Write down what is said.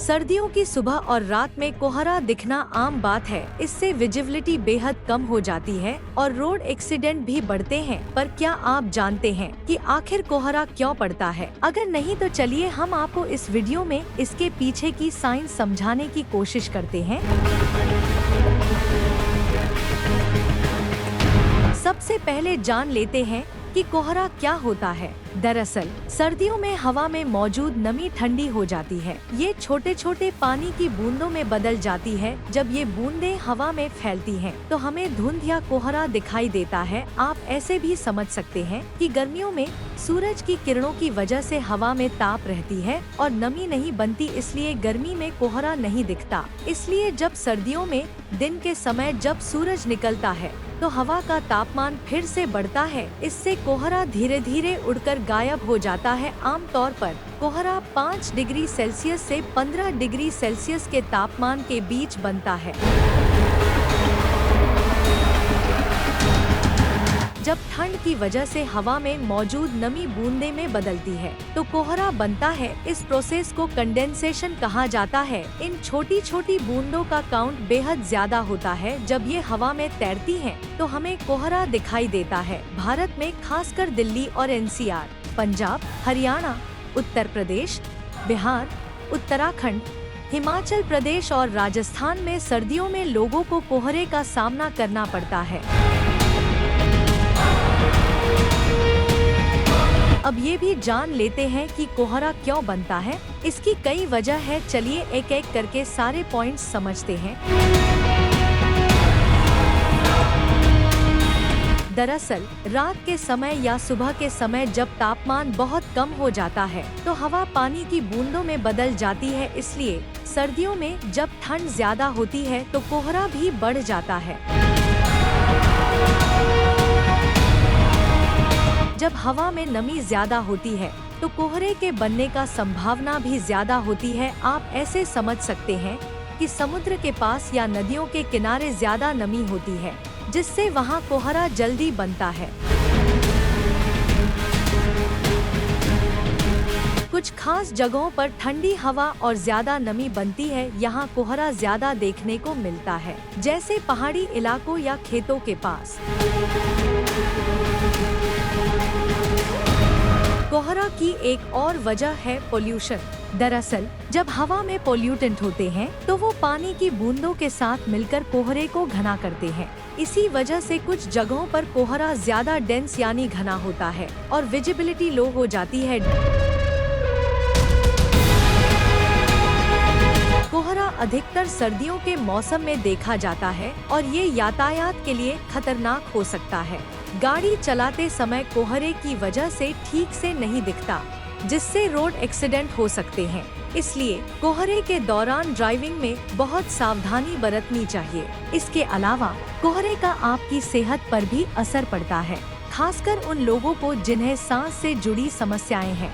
सर्दियों की सुबह और रात में कोहरा दिखना आम बात है। इससे विजिबिलिटी बेहद कम हो जाती है और रोड एक्सीडेंट भी बढ़ते हैं। पर क्या आप जानते हैं कि आखिर कोहरा क्यों पड़ता है? अगर नहीं तो चलिए हम आपको इस वीडियो में इसके पीछे की साइंस समझाने की कोशिश करते हैं। सबसे पहले जान लेते हैं कि कोहरा क्या होता है। दरअसल सर्दियों में हवा में मौजूद नमी ठंडी हो जाती है। ये छोटे छोटे पानी की बूंदों में बदल जाती है। जब ये बूंदें हवा में फैलती हैं, तो हमें धुंध या कोहरा दिखाई देता है। आप ऐसे भी समझ सकते हैं कि गर्मियों में सूरज की किरणों की वजह से हवा में ताप रहती है और नमी नहीं बनती, इसलिए गर्मी में कोहरा नहीं दिखता। इसलिए जब सर्दियों में दिन के समय जब सूरज निकलता है तो हवा का तापमान फिर से बढ़ता है। इससे कोहरा धीरे धीरे उड़कर गायब हो जाता है। आमतौर पर कोहरा 5 डिग्री सेल्सियस से 15 डिग्री सेल्सियस के तापमान के बीच बनता है। जब ठंड की वजह से हवा में मौजूद नमी बूंदे में बदलती है तो कोहरा बनता है। इस प्रोसेस को कंडेंसेशन कहा जाता है। इन छोटी छोटी बूंदों का काउंट बेहद ज्यादा होता है। जब ये हवा में तैरती हैं, तो हमें कोहरा दिखाई देता है। भारत में खासकर दिल्ली और एनसीआर, पंजाब, हरियाणा, उत्तर प्रदेश, बिहार, उत्तराखंड, हिमाचल प्रदेश और राजस्थान में सर्दियों में लोगों को कोहरे का सामना करना पड़ता है। अब ये भी जान लेते हैं कि कोहरा क्यों बनता है। इसकी कई वजह है। चलिए एक एक करके सारे पॉइंट्स समझते हैं। दरअसल रात के समय या सुबह के समय जब तापमान बहुत कम हो जाता है तो हवा पानी की बूंदों में बदल जाती है। इसलिए सर्दियों में जब ठंड ज्यादा होती है तो कोहरा भी बढ़ जाता है। जब हवा में नमी ज्यादा होती है तो कोहरे के बनने का संभावना भी ज्यादा होती है। आप ऐसे समझ सकते हैं कि समुद्र के पास या नदियों के किनारे ज्यादा नमी होती है, जिससे वहां कोहरा जल्दी बनता है। कुछ खास जगहों पर ठंडी हवा और ज्यादा नमी बनती है। यहाँ कोहरा ज्यादा देखने को मिलता है, जैसे पहाड़ी इलाकों या खेतों के पास। कोहरा की एक और वजह है पोल्यूशन। दरअसल जब हवा में पोल्यूटेंट होते हैं तो वो पानी की बूंदों के साथ मिलकर कोहरे को घना करते हैं। इसी वजह से कुछ जगहों पर कोहरा ज्यादा डेंस यानी घना होता है और विजिबिलिटी लो हो जाती है। कोहरा अधिकतर सर्दियों के मौसम में देखा जाता है और ये यातायात के लिए खतरनाक हो सकता है। गाड़ी चलाते समय कोहरे की वजह से ठीक से नहीं दिखता, जिससे रोड एक्सीडेंट हो सकते हैं। इसलिए कोहरे के दौरान ड्राइविंग में बहुत सावधानी बरतनी चाहिए। इसके अलावा कोहरे का आपकी सेहत पर भी असर पड़ता है, खासकर उन लोगों को जिन्हें सांस से जुड़ी समस्याएं हैं।